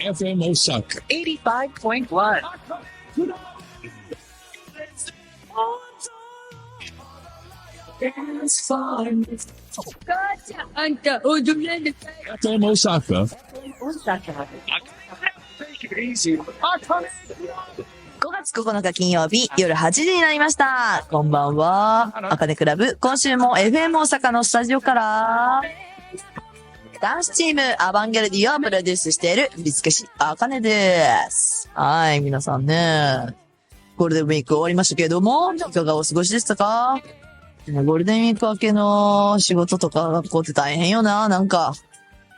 FM Osaka. 85.1. あんた、踊らなさい。 FM Osaka. 5月9日金曜日夜8時になりました。こんばんは。あかねクラブ。今週も FM 大阪のスタジオから、男子チームアバンギャルディをプロデュースしている振付師あかねです。はい、皆さんね。ゴールデンウィーク終わりましたけれども、いかがお過ごしでしたか？ゴールデンウィーク明けの仕事とか学校って大変よな。なんか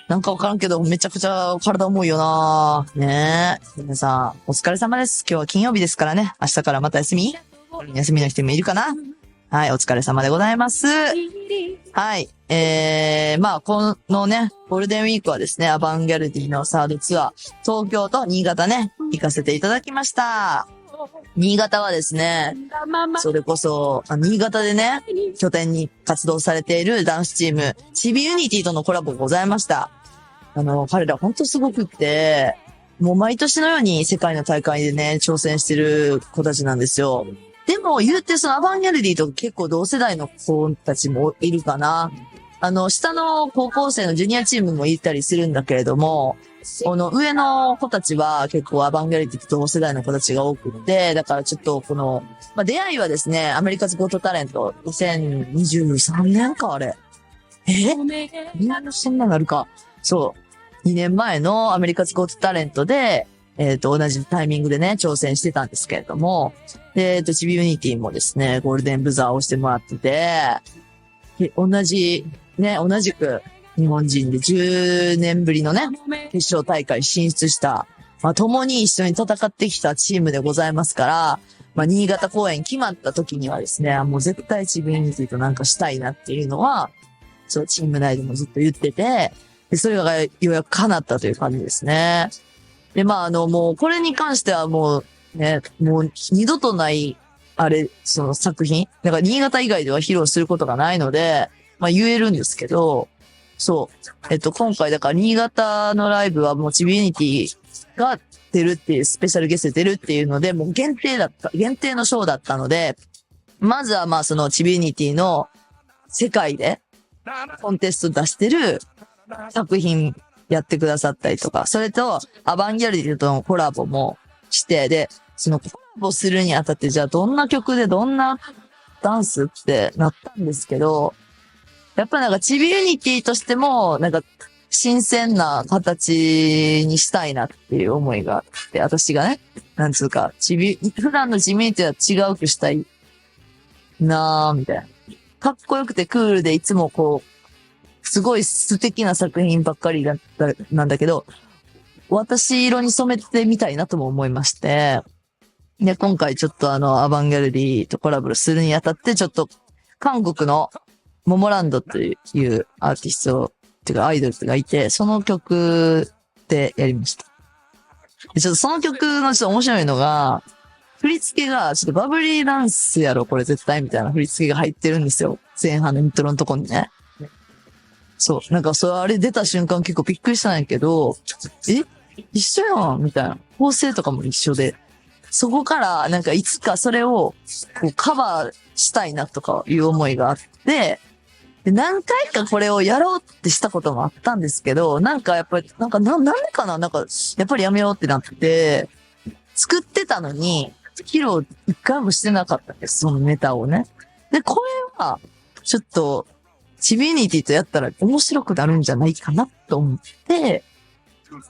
わからんけど、めちゃくちゃ体重いよな。ねえ。皆さん、お疲れ様です。今日は金曜日ですからね。明日からまた休みの人もいるかな？はい、お疲れ様でございます。はい。まあ、このね、ゴールデンウィークはですね、アバンギャルディのサードツアー、東京と新潟ね、行かせていただきました。新潟はですね、それこそ、新潟でね、拠点に活動されている男子チーム、チビユニティとのコラボがございました。彼らほんとすごくって、もう毎年のように世界の大会でね、挑戦してる子たちなんですよ。でも言うてそのアバンギャルディと結構同世代の子たちもいるかな。下の高校生のジュニアチームもいたりするんだけれども、上の子たちは結構アバンギャルディと同世代の子たちが多くって、だからちょっと出会いはですね、アメリカズゴットタレント2023年かあれ。みんなそんななるか。そう。2年前のアメリカズゴットタレントで、同じタイミングでね、挑戦してたんですけれども、で、チビユニティもですね、ゴールデンブザーをしてもらってて、同じく日本人で10年ぶりのね、決勝大会進出した、共に一緒に戦ってきたチームでございますから、新潟公演決まった時にはですね、もう絶対チビユニティとなんかしたいなっていうのは、そう、チーム内でもずっと言ってて、で、それがようやく叶ったという感じですね。で、もう、これに関してはもう二度とない、その作品。だから、新潟以外では披露することがないので、言えるんですけど、そう。今回、だから、新潟のライブはもう、チビユニティが出るっていう、スペシャルゲストで出るっていうので、もう限定のショーだったので、まずはそのチビユニティの世界でコンテスト出してる作品やってくださったりとか、それとアバンギャルディとのコラボもして、で、そのコラボするにあたって、じゃあどんな曲でどんなダンスってなったんですけど、やっぱなんかチビユニティとしても、なんか新鮮な形にしたいなっていう思いがあって、私がね、なんつうか、普段のチビユニティは違うくしたいなぁ、みたいな。かっこよくてクールでいつもすごい素敵な作品ばっかりなんだけど、私色に染めてみたいなとも思いまして、で、今回ちょっとアバンギャルディとコラボするにあたって、ちょっと、韓国のモモランドというアーティスト、っていうかアイドルがいて、その曲でやりました。で、ちょっとその曲のちょっと面白いのが、振り付けが、ちょっとバブリーダンスやろ、これ絶対みたいな振り付けが入ってるんですよ。前半のイントロのとこにね。そう。なんかあれ出た瞬間結構びっくりしたんやけど、一緒やんみたいな。構成とかも一緒で。そこから、なんかいつかそれをカバーしたいなとかいう思いがあって、で、何回かこれをやろうってしたこともあったんですけど、なんかやっぱり、なんでかななんか、やっぱりやめようってなって、作ってたのに、披露一回もしてなかったんです、そのネタをね。で、これは、ちょっと、チビユニティとやったら面白くなるんじゃないかなと思って、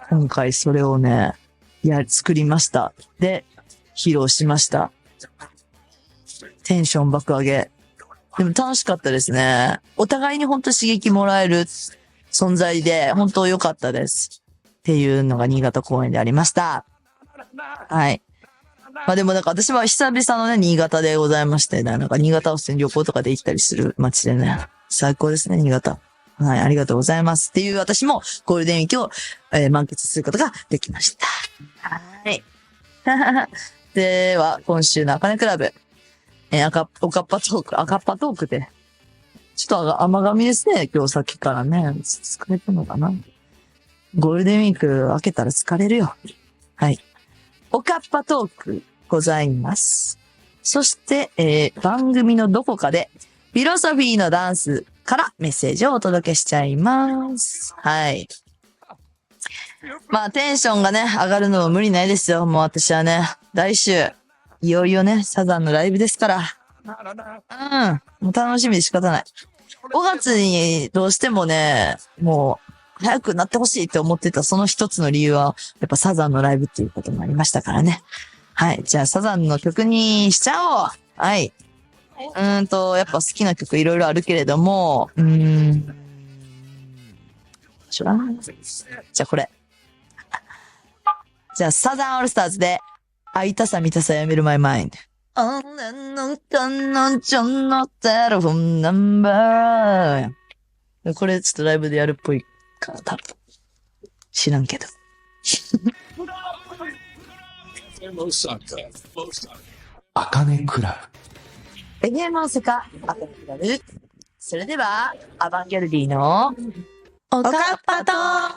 今回それをね、作りました。で、披露しました。テンション爆上げ。でも楽しかったですね。お互いに本当刺激もらえる存在で、本当良かったです。っていうのが新潟公演でありました。はい。でもなんか私は久々のね、新潟でございましてね、なんか新潟を旅行とかで行ったりする街でね、最高ですね、新潟。はい、ありがとうございます。っていう私もゴールデンウィークを、満喫することができました。はい。では、今週のあかねクラブ。おかっぱトークで。ちょっと甘噛みですね、今日さっきからね。疲れてるのかな。ゴールデンウィーク明けたら疲れるよ。はい。おかっぱトークございます。そして、番組のどこかで、フィロソフィーのダンスからメッセージをお届けしちゃいます。はい。まあ、テンションがね、上がるのも無理ないですよ。もう私はね、来週、いよいよね、サザンのライブですから。もう楽しみで仕方ない。5月にどうしてもね、もう、早くなってほしいって思ってたその一つの理由は、やっぱサザンのライブっていうこともありましたからね。はい。じゃあ、サザンの曲にしちゃおう。はい。やっぱ好きな曲いろいろあるけれども、しょうがない。じゃあこれ。じゃあ、サザンオールスターズで、会いたさ見たさやめるマイマインド。あんのかのちょんのテレフォンナンバー。これちょっとライブでやるっぽいから多分。知らんけど。あかねクラベニヤマンセカ、アカネクラブ。それでは、アバンギャルディの、おかっぱと、は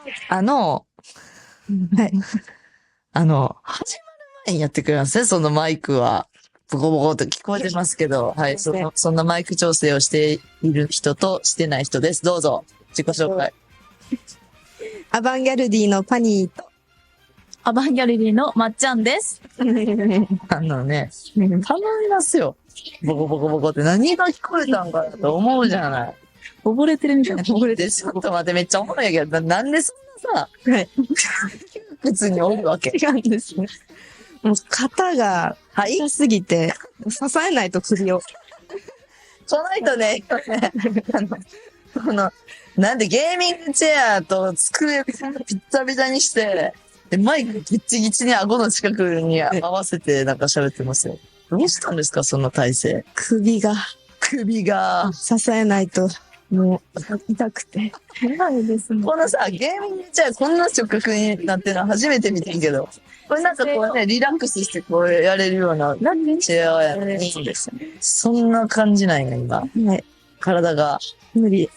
い。始まる前にやってくれますね、そのマイクは。ボコボコと聞こえてますけど、はい、そんなマイク調整をしている人としてない人です。どうぞ、自己紹介。アバンギャルディのパニーと、アバンギャルディのまっちゃんです。ね、頼みますよ。ボコボコボコって何が聞こえたんかなと思うじゃない。溺れてるみたいな。溺れて、ちょっと待って、めっちゃおもろいやけど、なんでそんなさ、窮屈におるわけ。違うんですね。もう肩が痛すぎて、支えないと首を。その人ね、なんでゲーミングチェアと机ピッタピタにして、で、マイクギッチギチに顎の近くに合わせてなんか喋ってますよ。どうしたんですか、その体勢。首が支えないと、もう痛くて。怖いですね。このさ、ゲーミングチェアこんな触覚になってるの初めて見てんけど、これなんかこうね、リラックスしてこうやれるようなチェアやのに、そんな感じなんや、今。はい。体が。無理。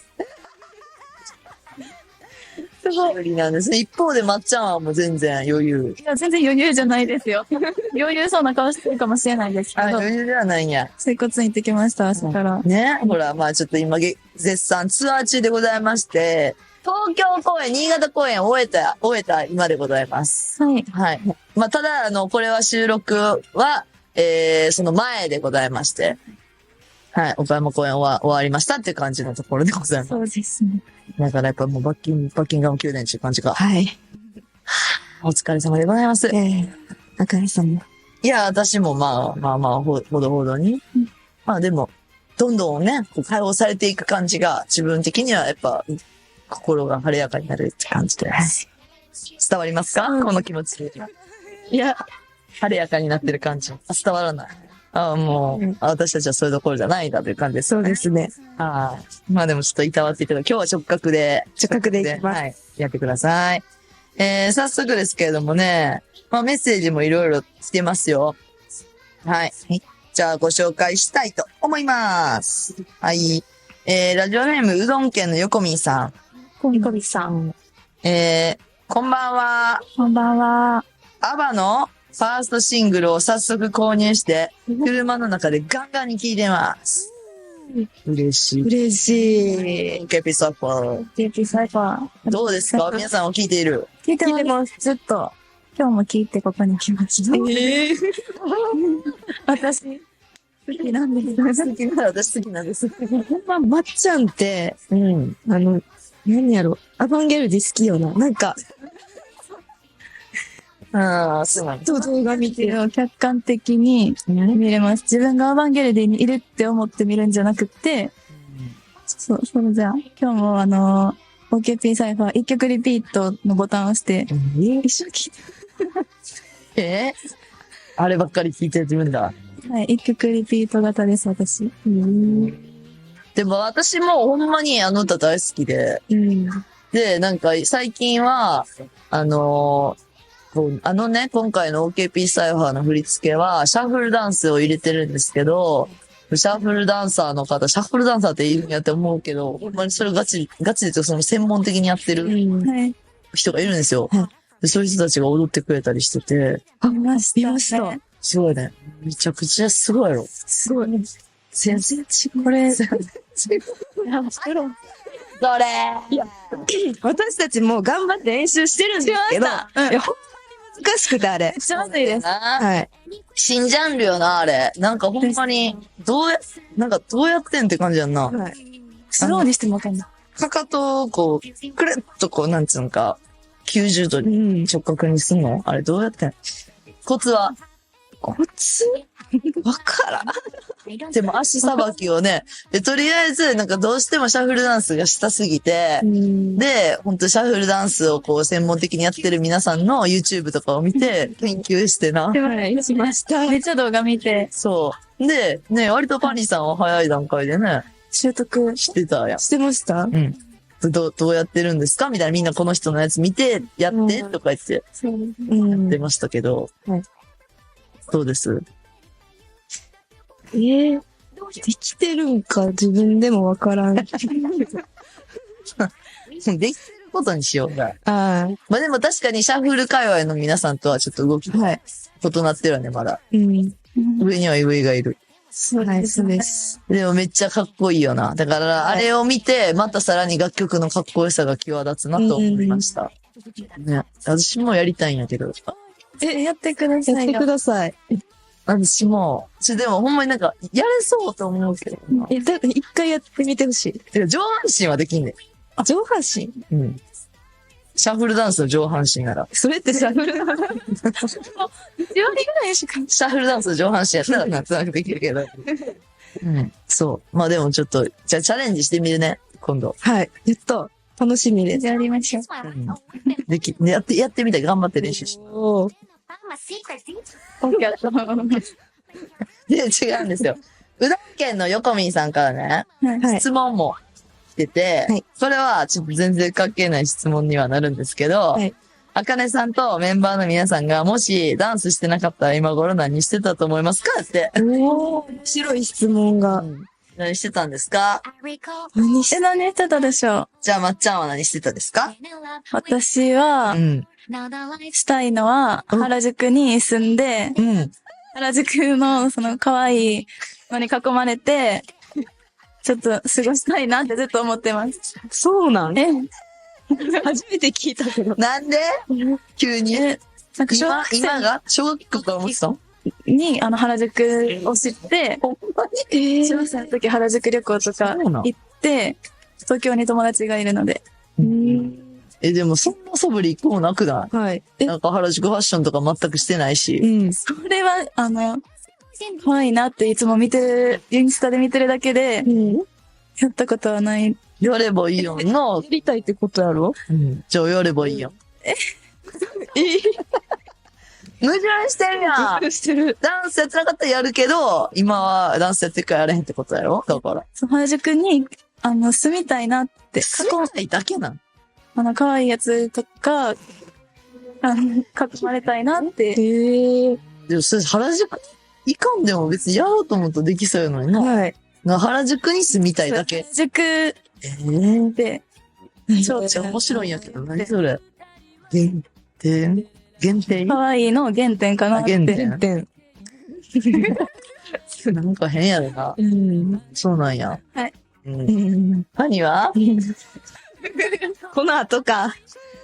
すごい無理なんですね。一方でまっちゃんはもう全然余裕。いや、全然余裕じゃないですよ。余裕そうな顔してるかもしれないですけど。余裕ではないんや。整骨院行ってきました、朝から。ね、ほら、まあちょっと今、絶賛ツアー中でございまして、東京公演、新潟公演終えた今でございます。はい。はい。まあただ、これは収録は、その前でございまして、はい、岡山公演終わりましたっていう感じのところでございます。そうですね。だからやっぱもうバッキンガム宮殿っていう感じか。はい。お疲れ様でございます。赤井さんも。いや、私もまあ、ほどほどに。まあでも、どんどんね、こう解放されていく感じが、自分的にはやっぱ、心が晴れやかになるって感じです。伝わりますか、この気持ち。いや、晴れやかになってる感じ。伝わらない。もう、私たちはそういうところじゃないんだという感じです、そうですね。はい。まあでもちょっといたわっていただき、今日は直角でいきます。はい。やってください。早速ですけれどもね、まあメッセージもいろいろ来てますよ。はい。じゃあご紹介したいと思います。はい。ラジオネームうどん県の横見さん。横見さん。こんばんは。こんばんは。アバのファーストシングルを早速購入して、車の中でガンガンに聴いてます。嬉しい。嬉しい。ケピサイファー。ケピサイファー。どうですか、皆さんを聞いている。聞いてます。ずっと。今日も聞いてここに来ました。私、好きなんです。私好きなんです。まっちゃんって、何やろ、アバンギャルディ好きよな。なんか、そうなん動画見てる。客観的に見れます。自分がアバンギャルディにいるって思って見るんじゃなくて、それじゃあ、今日もOKP サイファー一曲リピートのボタンを押して、一緒に聴いて。あればっかり聞いてるんだ。はい、一曲リピート型です、私。でも私もほんまにあの歌大好きで、で、なんか最近は、今回の OKP サイファーの振り付けは、シャッフルダンスを入れてるんですけど、シャッフルダンサーの方、シャッフルダンサーっているんやって思うけど、ほんまにそれガチでその専門的にやってる。はい。人がいるんですよ。はいで、そういう人たちが踊ってくれたりしてて、見ました。見ました。すごいね。めちゃくちゃすごいやろ。すごい。全然違う。これ、それ。私たちも頑張って練習してるんですけど、しましたいや、ほんまに難しくてあれ。めっちゃまずいです。はい。新ジャンルよな、あれ。なんかほんまに、どうやってんって感じやんな。はい。スローにしてもわかんない。かかとをこう、くるっとこう、なんつうのか、90度うん。直角にすんのあれどうやってんコツはコツわからん。でも足さばきをね、で、とりあえず、なんかどうしてもシャッフルダンスがしたすぎて、で、ほんとシャッフルダンスをこう専門的にやってる皆さんの YouTube とかを見て研究してな。はい、しました。めっちゃ動画見て、そう。で、ね、割とパニーさんは早い段階でね、習得。知ってたやん。してましたうん。どうやってるんですかみたいなみんなこの人のやつ見て、やってとか言ってうん。出ましたけど。はいどうですできてるんか自分でもわからん。できてることにしようが。あまあでも確かにシャッフル界隈の皆さんとはちょっと動きあ、はい。異なってるわね、まだ。うん。上には上がいる。はい、そうです。でもめっちゃかっこいいよな。だから、あれを見て、またさらに楽曲のかっこよさが際立つなと思いました。ね。私もやりたいんやけど。やってくだやってさいよ。ください。私も、でもほんまになんか、やれそうと思うけどな。だって一回やってみてほしい。てか上半身はできんね上半身ん。うん。シャッフルダンスの上半身なら。それってシャッフルなの1割ぐらいしか。シャッフルダンスの上半身やったらなんとなくできるけど。うん。そう。まあでもちょっと、じゃあチャレンジしてみるね。今度。はい。やっと、楽しみです。やりましょう。うん。やってみて頑張って練習し。おーオッケーだと思います。で、違うんですよ。うどん県の横民さんからね、はい。質問も来てて、はいそれはちょっと全然関係ない質問にはなるんですけど、はいあかねさんとメンバーの皆さんがもしダンスしてなかったら今頃何してたと思いますかって。おー面白い質問が。何してたんですか何し何してたでしょう？じゃあまっちゃんは何してたですか私はう、ん。したいのは、原宿に住んで、うん。原宿のその可愛いのに囲まれて、ちょっと過ごしたいなってずっと思ってます。そうなんえ、初めて聞いたけど。なんで急になんか小今学生が小学校から思ってたのに原宿を知って、小学生の時原宿旅行とかそうなん行って、東京に友達がいるので、でもそんな素振り一個もなくなはい。いなんか原宿ファッションとか全くしてないし。うん。それは、可愛いなっていつも見てる、インスタで見てるだけで、うん。やったことはない。やればいいよのや。りたいってことやろじゃあやればいいやん。矛盾してるやん。してる。ダンスやってなかったらやるけど、今はダンスやってるからやれへんってことやろだから。そう原宿に、住みたいなって、住みたいだけなん可愛いやつとか、囲まれたいなって。へえ。でもそれ原宿行かんでも別にやろうと思うとできそうやのにな。はい。原宿に住みたいだけ。原宿で、超面白いんやけど、何それ。限定可愛いの原点かなって。あ原点点。なんか変やでな。うん。そうなんや。はい。うん。何はこの後か。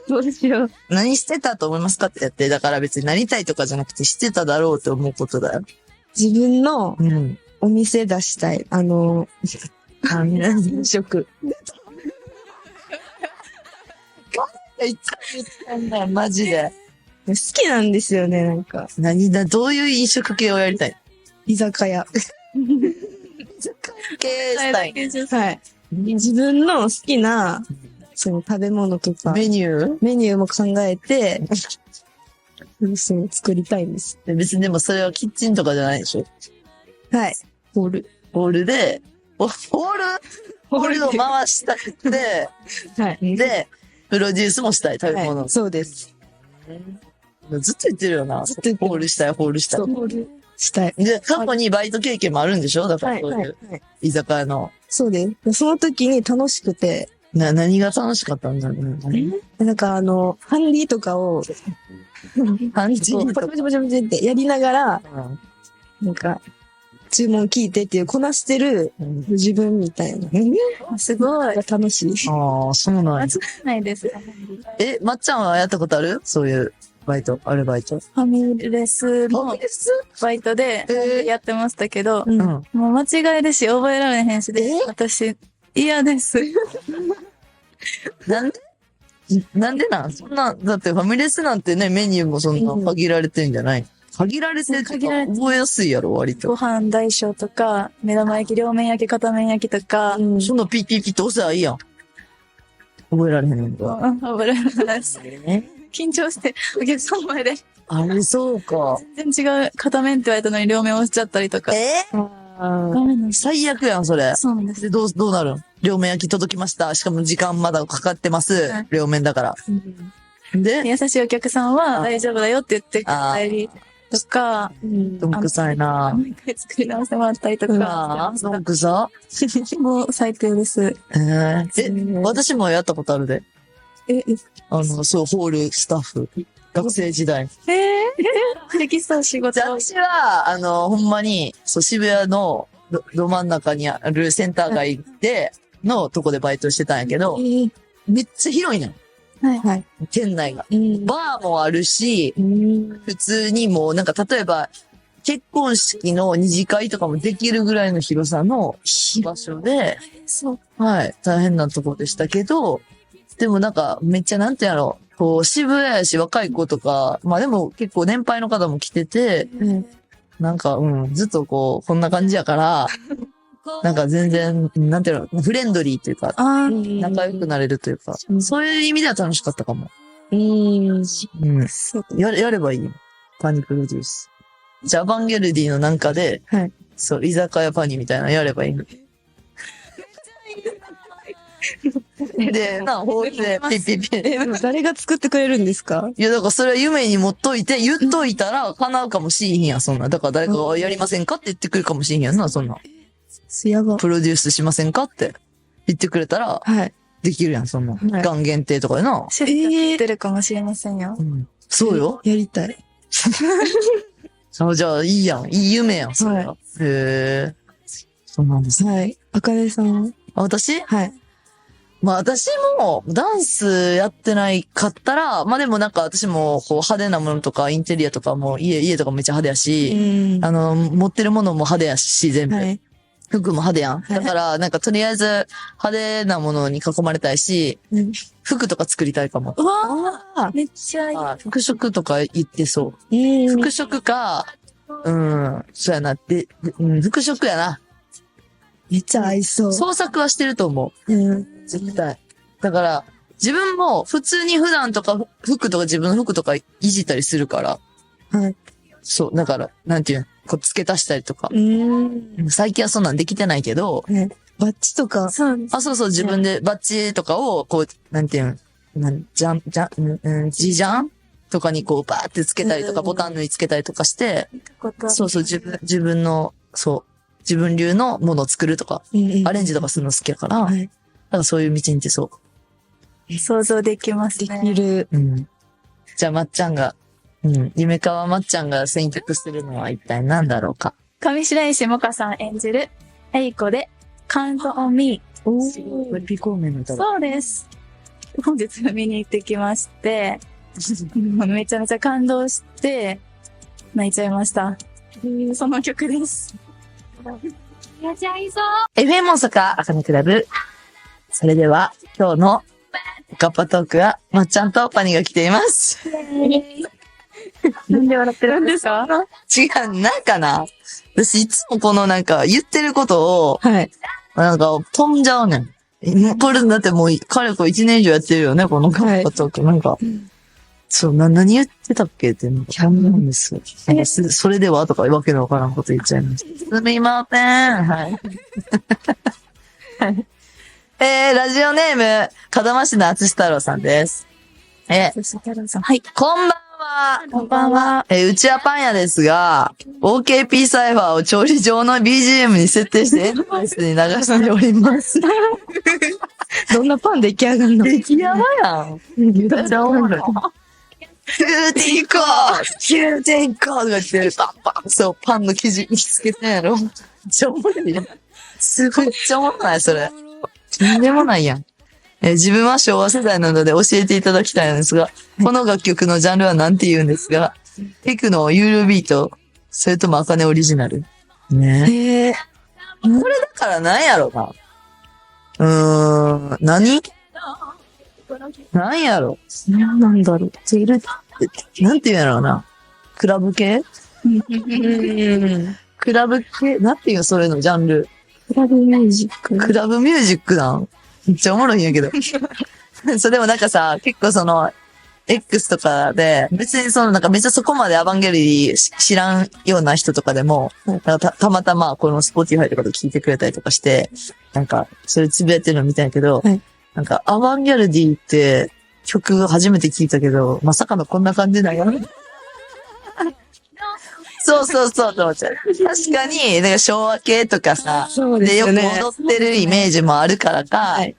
どうしよう。何してたと思いますかってやって、だから別になりたいとかじゃなくてしてただろうって思うことだよ。自分のうん。お店出したい。飲食。いつ言ったんだよ、マジで。好きなんですよね、なんか。どういう飲食系をやりたい居酒屋。系したい。はい。自分の好きな、その食べ物とか、メニュメニューも考えて、そう作りたいんです。ー別にでもそれはキッチンとかじゃないでしょ。はい。ホール。ホールで、ホールを回したくて、はい。で、プロデュースもしたい、食べ物。はい、そうです。ずっと言ってるよな。ずっと言ってるホールしたい、ホールしたいそう、。ホールしたい。で、過去にバイト経験もあるんでしょだかはい、はい、らそういうはい。居酒屋の。そうです。その時に楽しくて、何が楽しかったんだろうね。なんかハンディとかを、ハンディポチポチポチポチってやりながら、うんなんか、注文聞いてっていう、こなしてる自分みたいな。すごい。が楽しい。ああ、そうなんや。間違いないです。まっちゃんはやったことあるそういうバイト、アルバイト。ファミレスのバイトでやってましたけど、うんうん。もう間違いですし、覚えられへんしで、私、嫌です。なんでそんな、だってファミレスなんてね、メニューもそんな限られてんじゃない、限られてるって限られて覚えやすいやろ、割と。ご飯大小とか、目玉焼き、両面焼き、片面焼きとか、そんなピッピッピッと押せばいいやん。覚えられへんのか。覚えられないです。緊張して、お客さんの前で、あれ、そうか。全然違う片面って言われたのに両面押しちゃったりとか。ダメなんです。最悪やん、それ。そうなんです。で、どうなるん両面焼き届きました。しかも時間まだかかってます。はい両面だから。で、優しいお客さんは大丈夫だよって言ってくれたりとか、どんくさいなもう一回作り直してもらったりとか、どんくさもう最低です。私もやったことあるで。え、そう、ホールスタッフ。学生時代。できそう仕事。私は、ほんまに、そう、渋谷のど真ん中にあるセンター街で、のとこでバイトしてたんやけど、めっちゃ広いねん。はい。はい。店内が。バーもあるし、普通にもうなんか例えば、結婚式の二次会とかもできるぐらいの広さの場所で、そう。はい、大変なとこでしたけど、でもなんかめっちゃなんてやろう、こう渋谷やし若い子とか、まあでも結構年配の方も来てて、なんかずっとこう、こんな感じやから、なんか全然、なんていうの、フレンドリーというか、仲良くなれるというか、そういう意味では楽しかったかも。やればいいよ。パニプロデュース。じゃあ、アバンゲルディのなんかで、はいそう、居酒屋パニみたいなのやればいいの。で、ホールでピッピッピッ。誰が作ってくれるんですか？いや、だからそれは夢に持っといて、言っといたら叶うかもしいひんやん、そんな。だから誰かがやりませんかって言ってくるかもしいひんやんな、そんな。やば。プロデュースしませんかって言ってくれたら、はい。できるやん、そんな。い期間限定とかでな。シェフが作ってるかもしれませんよ。そうよ。やりたい。じゃあ、いいやん。いい夢やん、それは。へえ。そうなんですね。はい。あかねさん。私はい。まあ私もダンスやってないかったら、まあでもなんか私もこう派手なものとかインテリアとかも家とかめっちゃ派手やし、持ってるものも派手やし、全部。はい。服も派手やん。だからなんかとりあえず派手なものに囲まれたいし、服とか作りたいかも。うわめっちゃいい。服飾とか言ってそう。服飾か、そうやな。で、服飾やな。めっちゃ合いそう。創作はしてると思う。絶対。だから、自分も普通に普段とか服とか自分の服とかいじったりするから。はい。そう。だから、なんていうの、こう付け足したりとか。最近はそんなんできてないけど。バッジとか。そうです。そう、自分でバッジとかを、こう、なんていうの、ジャンとかにこうバーって付けたりとか、ボタン縫い付けたりとかして、そう、自分の、自分流のものを作るとか、アレンジとかするの好きやから、だからそういう道に行ってそう。想像できますね。できる。じゃあ、まっちゃんが、夢川まっちゃんが選曲するのは一体何だろうか。上白石萌歌さん演じる、エイコで、Count on Me。これピコーメンの歌だ。そうです。本日見に行ってきまして めちゃめちゃ感動して泣いちゃいました。その曲です。FM 大阪あかねクラブ。それでは今日のガッパトークはまっちゃんとパニが来ています。なんで笑ってるんですか？違う、なんかな。私いつもこのなんか言ってることを、はい。なんか飛んじゃうねん。これだってもうかれこれ1年以上やってるよね、このガッパトーク。なんか、そう、何言ってたっけってなんかキャンなんですよ。なんかそれではとかわけのわからんこと言っちゃいました。すみません。はい。ラジオネーム、門真市の厚太郎さんです。はい。こんばんは。こんばんは。うちはパン屋ですが、OKP サイファーを調理上の BGM に設定してエンドレスに流しております。どんなパン出来上がるの？激ヤバやん。めっちゃおもろい。9.5とか言って、パンパン、そう、パンの生地見つけたやろ。めっちゃおもろいやん。すごい、めっちゃおもろない、それ。とんでもないやん。自分は昭和世代なので教えていただきたいのですが、この楽曲のジャンルは何て言うんですが、テクノ、ユーロビート、それともアカネオリジナル。ね。これだから何やろな。何やろ。何なんだろう。ジェル、なんて言うんやろうな。クラブ系クラブ系なんていうそれのジャンル。クラブミュージック。クラブミュージックなんめっちゃおもろいんやけど。それでもなんかさ、結構その、X とかで、別にそのなんかめっちゃそこまでアバンギャルディ知らんような人とかでも、なんかたまたまこの Spotify とかで聞いてくれたりとかして、なんかそれつぶやいてるの見たんやけど、はい、なんかアバンギャルディって曲初めて聞いたけど、まさかのこんな感じなんや。そうと思っちゃう。確かに、なんか昭和系とかさ、そうですよね。よく踊ってるイメージもあるからか、はい、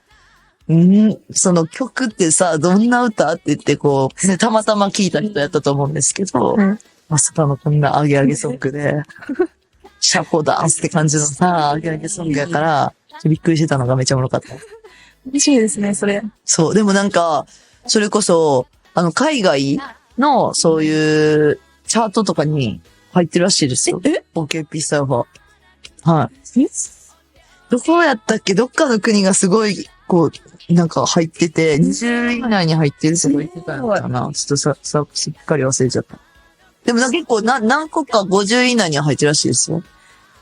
その曲ってさ、どんな歌って言ってこう、ね、たまたま聞いた人やったと思うんですけど、まさかのこんなアゲアゲソングで、シャコダンスって感じのさ、アゲアゲソングやから、びっくりしてたのがめちゃおもろかった。嬉しいですね、それ。そう、でもなんか、それこそ、海外のそういうチャートとかに入ってるらしいですよ。OKP サーファー。はい。どこやったっけ？どっかの国がすごい、こう、なんか入ってて、20位以内に入ってるとか言ってたのかな。ちょっとすっかり忘れちゃった。でも結構何個か50位以内には入ってるらしいですよ。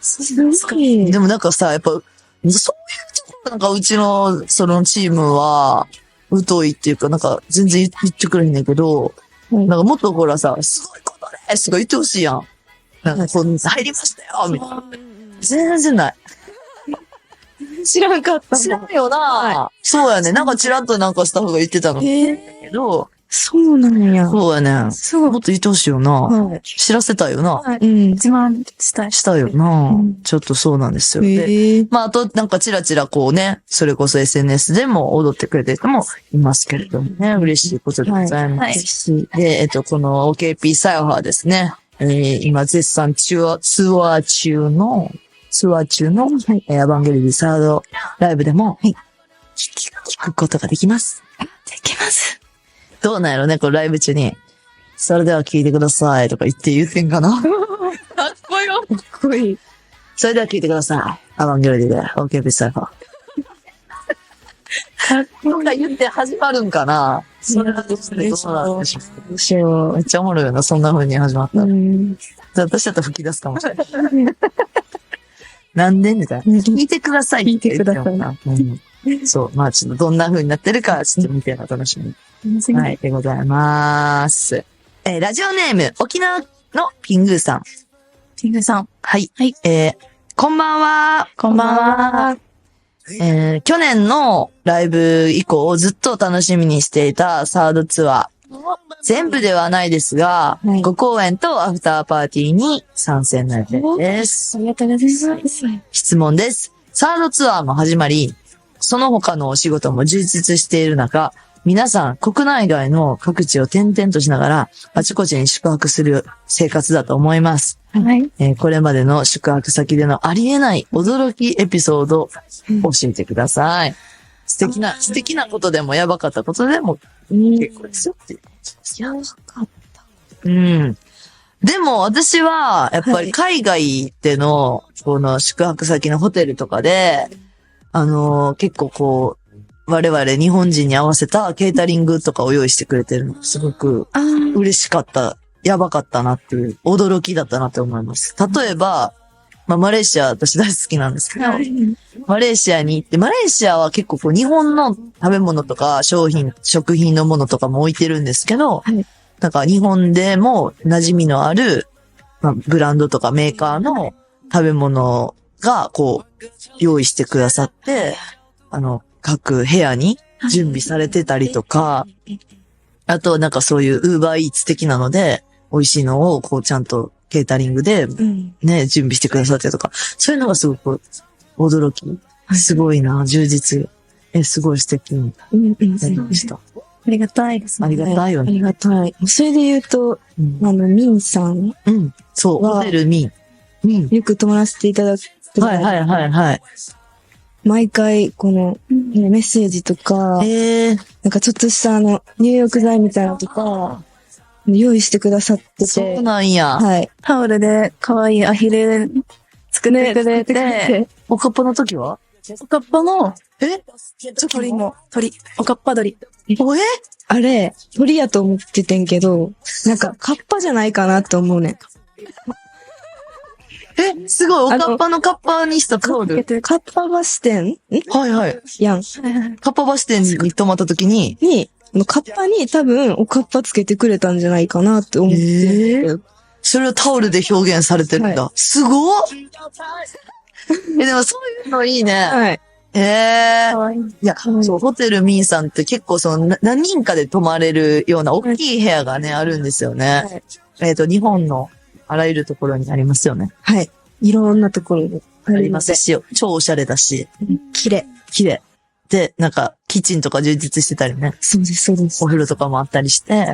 すごい。でもなんかさ、やっぱ、そういうとこなんかうちの、そのチームは、疎いっていうか、なんか全然言ってくれへんねんけど、なんかもっとほらさ、すごいことですとか言ってほしいやん。なんかこう、入りましたよみたいな。全然ない。知らんかった。知らんよな、そうやね。なんかチラッとなんかスタッフが言ってたの。けど、そうなんや。そうやね。すごい。もっと言ってほしいよな、はい。知らせたいよな、自慢したい。したよな、ちょっとそうなんですよ。で、まあ、あと、なんかチラチラこうね、それこそ SNS でも踊ってくれてる人もいますけれどもね、嬉しいことでございますし、で、この OKP サイファーですね、今絶賛ツアー中の、アバンゲルディサードライブでも、聞くことができます。できます。どうなんやろね、このライブ中に。それでは聞いてくださいとか言ってんかな。かっこよ。かっこいい。それでは聞いてください。アバンゲルディで OKP サイファー。かっこいい。言って始まるんかな。それはどうなんでしょう。めっちゃおもろいよな、そんな風に始まったら。私だったら吹き出すかもしれない。なんでみたいな。聞いてくださいって言ってください。そう。まあちょっとどんな風になってるか、ちょっと見ての楽しみ。はい、でございます。ラジオネーム、沖縄のピングーさん。ピングーさん。はい。こんばんは。こんばんは。去年のライブ以降、ずっと楽しみにしていたサードツアー。全部ではないですが、5公演とアフターパーティーに参戦の予定です。ありがとうございます。質問です。サードツアーも始まり、その他のお仕事も充実している中、皆さん国内外の各地を転々としながら、あちこちに宿泊する生活だと思います。はい。これまでの宿泊先でのありえない驚きエピソードを教えてください。素敵なことでもやばかったことでも結構ですよっていう。やばかった。でも私は、やっぱり海外での、この宿泊先のホテルとかで、結構こう、我々日本人に合わせたケータリングとかを用意してくれてるの、すごく嬉しかった。やばかったなっていう、驚きだったなって思います。例えば、まあ、マレーシア私大好きなんですけど、マレーシアに行って、マレーシアは結構こう日本の食べ物とか食品のものとかも置いてるんですけど、なんか日本でも馴染みのある、まあ、ブランドとかメーカーの食べ物がこう用意してくださって、各部屋に準備されてたりとか、あとなんかそういうウーバーイーツ的なので、美味しいのをこうちゃんとケータリングでね、準備してくださってとか、そういうのがすごく驚き。すごいな、充実。すごい素敵にうんうん。なりました。ありがたいですね。ありがたいよね。ありがたい。それで言うと、うん。ミンさん、うん。そう、わあホテルミン。うん。よく泊まらせていただく。はいはいはいはい。毎回、この、メッセージとか、なんかちょっとした入浴剤みたいなのとか、用意してくださってそうて。なんや。はい。タオルで可愛いアヒル作ってくれて、おかっぱの時はおかっぱのえ鳥も、おかっぱ鳥。あれ、鳥やと思っててんけど、なんか、カッパじゃないかなって思うねん。すごい、おかっぱのカッパにしたタオル。カッパ橋店はいはい。やん。カッパ橋店に泊まった時に、カッパに多分、おかっぱつけてくれたんじゃないかなって思ってるけど。それをタオルで表現されてるんだ。すごっでもそういうのいいね。はい。可愛い。いや、そう、ホテルミンさんって結構何人かで泊まれるような大きい部屋がね、あるんですよね。日本のあらゆるところにありますよね。はい。いろんなところにあありますし、超おしゃれだし、綺麗。綺麗。で、なんか、キッチンとか充実してたりね。そうです、そうです。お風呂とかもあったりして、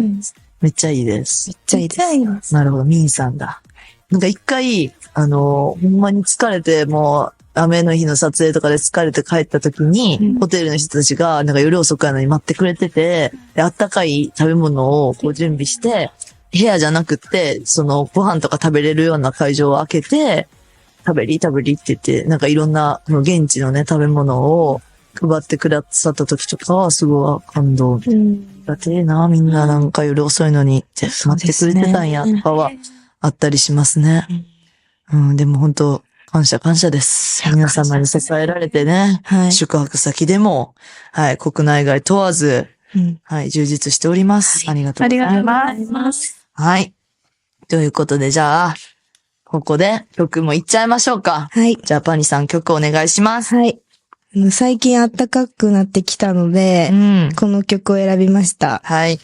めっちゃいいです。めっちゃいいです。なるほど、ミンさんだ。なんか一回、ほんまに疲れて、もう、雨の日の撮影とかで疲れて帰った時に、ホテルの人たちが、なんか夜遅くなのに待ってくれてて、で、あったかい食べ物をこう準備して、部屋じゃなくって、ご飯とか食べれるような会場を開けて、食べりって言って、なんかいろんな、現地のね、食べ物を配ってくださった時とかは、すごい感動。だってな、みんななんか夜遅いのにって待ってくれてたんや、とかはあったりしますね。でも本当感謝です。皆様に支えられてね、宿泊先でも、はい、国内外問わず、はい、充実しております。ありがとうございます。ありがとうございます。はい。ということで、じゃあ、ここで曲もいっちゃいましょうか。はい。じゃあ、パニさん曲お願いします。はい。最近暖かくなってきたので、この曲を選びました。はい。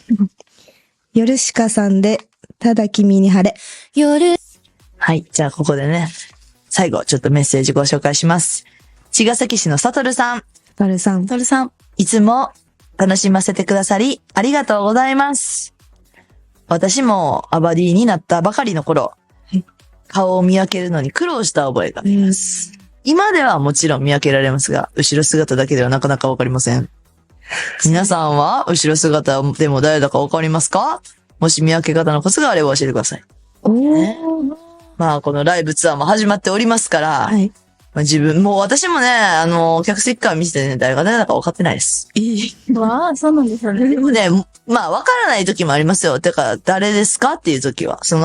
ヨルシカさんで、ただ君に晴れ。はい。じゃあ、ここでね、最後、ちょっとメッセージご紹介します。茅ヶ崎市のサトルさん。サルさん。トルさん。いつも楽しませてくださり、ありがとうございます。私もアバディになったばかりの頃、顔を見分けるのに苦労した覚えがあります。今ではもちろん見分けられますが、後ろ姿だけではなかなかわかりません。皆さんは後ろ姿でも誰だかわかりますか？もし見分け方のコツがあれば教えてください。まあ、このライブツアーも始まっておりますから、はい。まあ、もう私もね、客席から見ててね、誰が誰だか分かってないです。わあ、そうなんですよね。でもね、まあ、分からない時もありますよ。てか、誰ですかっていう時は。明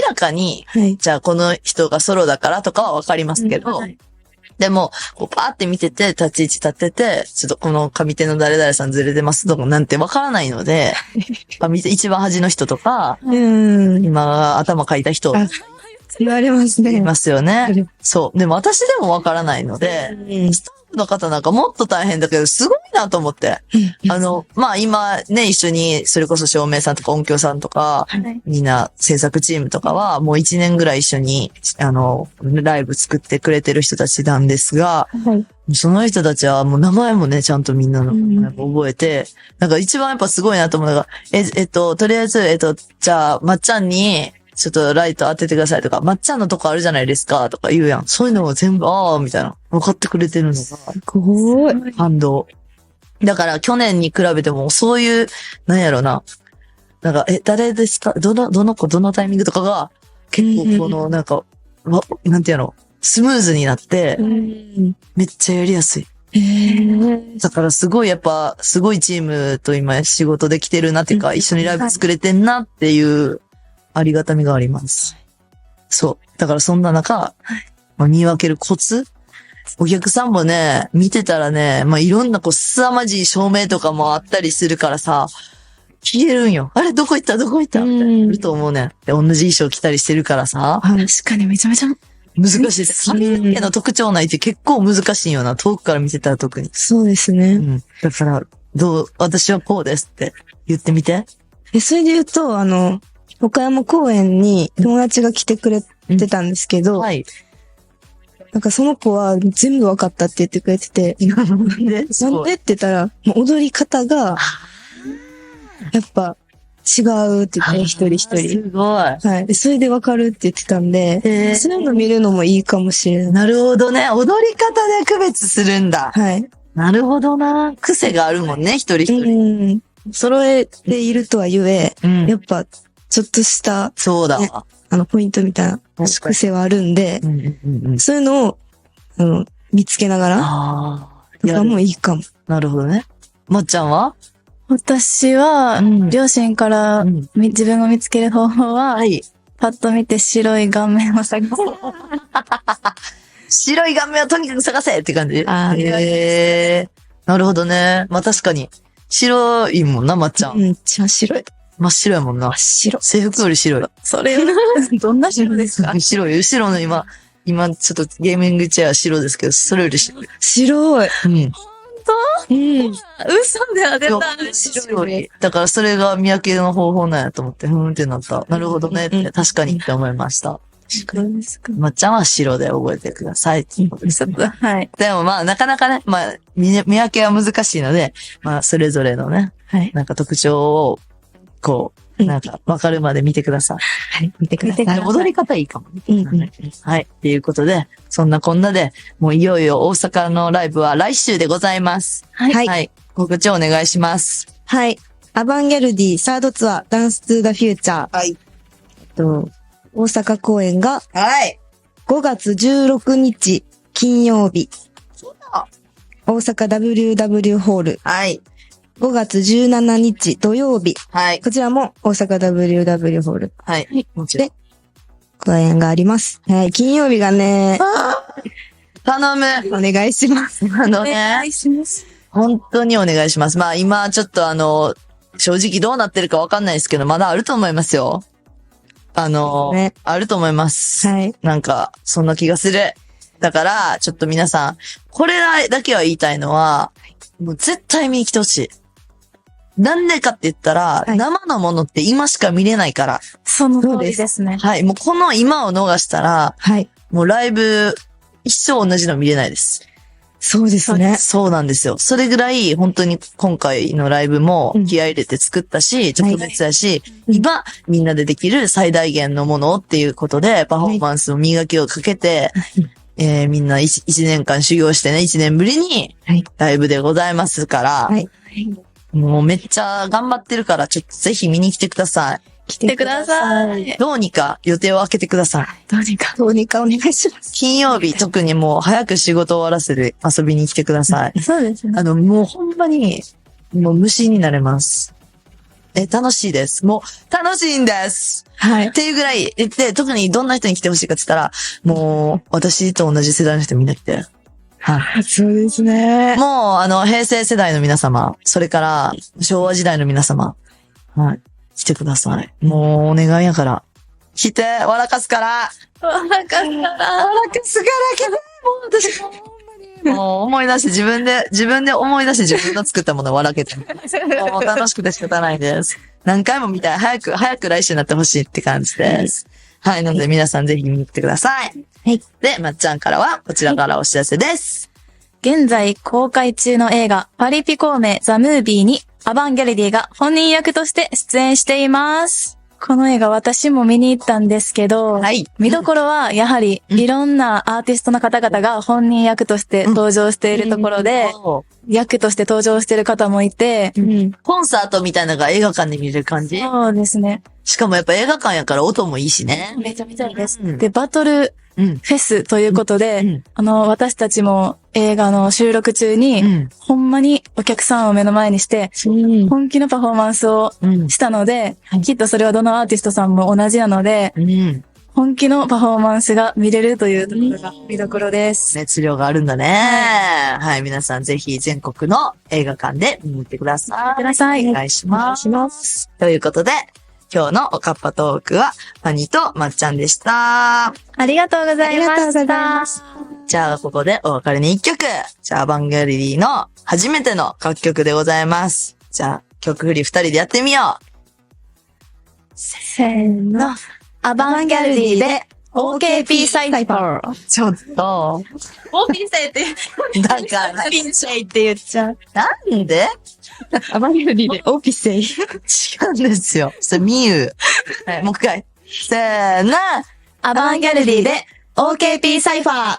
らかに、はい。じゃあこの人がソロだからとかは分かりますけど、でも、こうパーって見てて、立ち位置立ってて、ちょっとこの上手の誰々さんずれてますとかなんて分からないので、一番端の人とか、今頭書いた人、言われますね。いますよね。そう。でも私でも分からないので、スタッフの方なんかもっと大変だけど、すごいなと思って。まあ今ね、一緒に、それこそ照明さんとか音響さんとか、みんな制作チームとかは、もう1年ぐらい一緒に、ライブ作ってくれてる人たちなんですが、その人たちはもう名前もね、ちゃんとみんなの名前覚えて、なんか一番やっぱすごいなと思うのが、とりあえず、じゃあ、まっちゃんに、ちょっとライト当ててくださいとか、まっちゃんのとこあるじゃないですかとか言うやん。そういうのを全部、みたいな。分かってくれてるのが、すごい。感動。だから去年に比べても、そういう、なんやろな。なんか、誰ですかどの子、どのタイミングとかが、結構この、なんか、なんていうの、スムーズになって、めっちゃやりやすい。だからすごいやっぱ、すごいチームと今仕事できてるなっていうか、一緒にライブ作れてんなっていうありがたみがあります。そう。だからそんな中、見分けるコツ？お客さんもね、見てたらね、まあ、いろんな凄まじい照明とかもあったりするからさ、消えるんよ。あれどこ行ったみたいな。いると思うねん。で、同じ衣装着たりしてるからさ。確かにめちゃめちゃ難しいです。髪の毛の特徴ないって結構難しいよな。遠くから見てたら特に。そうですね。だから、私はこうですって言ってみて。それで言うと、岡山公園に友達が来てくれてたんですけど、なんかその子は全部分かったって言ってくれてて、なんでなんでって言ったら、もう踊り方が、やっぱ違うって言って、一人一人。すごい。はい。でそれで分かるって言ってたんで、へーそういうの見るのもいいかもしれない。なるほどね。踊り方で区別するんだ。はい。なるほどな。癖があるもんね、一人一う人。ん。揃えているとはゆえ、うんやっぱ、ちょっとした、そうだわ。ポイントみたいな確かに癖はあるんでう、んうんうん。そういうのを、見つけながら、ああ。とかもいいかも。なるほどね。まっちゃんは私は、うん両親からうん自分を見つける方法は、はい。パッと見て白い顔面を探す。白い顔面をとにかく探せって感じ。あーへえ。なるほどね。まあ確かに。白いもんな、まっちゃん。めっちゃ白い。真っ白やもんな。白。制服より白い。それを、どんな白ですか白い。後ろの今ちょっとゲーミングチェア白ですけど、それより白い。白い。うん。うん。嘘では出た。白い。だからそれが見分けの方法なんやと思って、ふーんってなった。なるほどねって、確かにって思いました。そうですか。まっちゃんは白で覚えてくださいっていうことです。ちょっと、はい。でもまあ、なかなかね、まあ、見分けは難しいので、まあ、それぞれのね、はい。なんか特徴を、こう、なんか、わかるまで見てください。はい。見てください。踊り方いいかもね。うんうんはい。っていうことで、そんなこんなで、もういよいよ大阪のライブは来週でございます。はいはい。告知お願いします。はい。アバンギャルディサードツアーダンストゥーダフューチャー。はい。大阪公演がはい。 5月16日金曜日。だ大阪 WW ホール。はい。 5月17日土曜日。はい。こちらも大阪 WW ホール。はい。もちろん。公演があります。はい。金曜日がね、頼む。お願いします。おね願いします。本当にお願いします。まあ今ちょっと正直どうなってるかわかんないですけど、まだあると思いますよ。ねあると思います。はい。なんか、そんな気がする。だから、ちょっと皆さん、これだけは言いたいのは、もう絶対見に来てほしい。なんでかって言ったら、はい生のものって今しか見れないから。その通りですね。はい。もうこの今を逃したら、はい。もうライブ、一生同じの見れないです。そうですね。そうなんですよ。それぐらい、本当に今回のライブもうん気合い入れて作ったし、特別だし、うん今、みんなでできる最大限のものっていうことで、パフォーマンスの磨きをかけて、みんな一年間修行してね、1年ぶりにはい、ライブでございますから、はい。もうめっちゃ頑張ってるから、ちょっとぜひ見に来てください。来来てください。どうにか予定を空けてください。どうにか。どうにかお願いします。金曜日、特にもう早く仕事終わらせて遊びに来てください。そうですね。もうほんまに、もう無心になれます。楽しいです。もう、楽しいんですはいっ。ていうぐらい、で、特にどんな人に来てほしいかって言ったら、もう、私と同じ世代の人みんな来て。はい。そうですね。もう、平成世代の皆様、それから、昭和時代の皆様、はい。来てください。もう、お願いやから。来て、笑かすから。笑かったら。笑かすから来て、もう私もうほんまに、もう思い出して自分で思い出して自分の作ったものを笑けて。もう楽しくて仕方ないです。何回も見たい。早く来週になってほしいって感じです。はい。なので皆さんぜひ見に来てください。はい。で、まっちゃんからはこちらからお知らせです。現在公開中の映画、パリピ孔明ザ・ムービーに、アバンギャルディが本人役として出演しています。この映画私も見に行ったんですけど、はい。見どころはやはりいろんなアーティストの方々が本人役として登場しているところで、役として登場している方もいて、うん。コンサートみたいなのが映画館で見れる感じ。そうですね。しかもやっぱ映画館やから音もいいしね。めちゃめちゃいいです。うんで、バトルうん。フェスということで、うん私たちも映画の収録中に、うん。ほんまにお客さんを目の前にして、本気のパフォーマンスをうん。したので、きっとそれはどのアーティストさんも同じなので、うん。本気のパフォーマンスが見れるというところが見どころです。熱量があるんだね。はい。皆さんぜひ全国の映画館で見に行ってください。ください。お願いします。ます。ということで、今日のおかっぱトークは、パニとまっちゃんでした。ありがとうございまありがとうございしたま。す。じゃあ、ここでお別れに一曲。じゃあ、アバンギャルディの初めての楽曲でございます。じゃあ、曲振り2人でやってみよう。せーの。アバンギャルディで OKP サイファー。ちょっと。 OP サイって、だから、ピンシェイって言っちゃう。なんでアバンギャルディでオーピセイ。違うんですよ。それ、ミユ。はい、もう一回。せーの。アバンギャルディで OKP サイファー。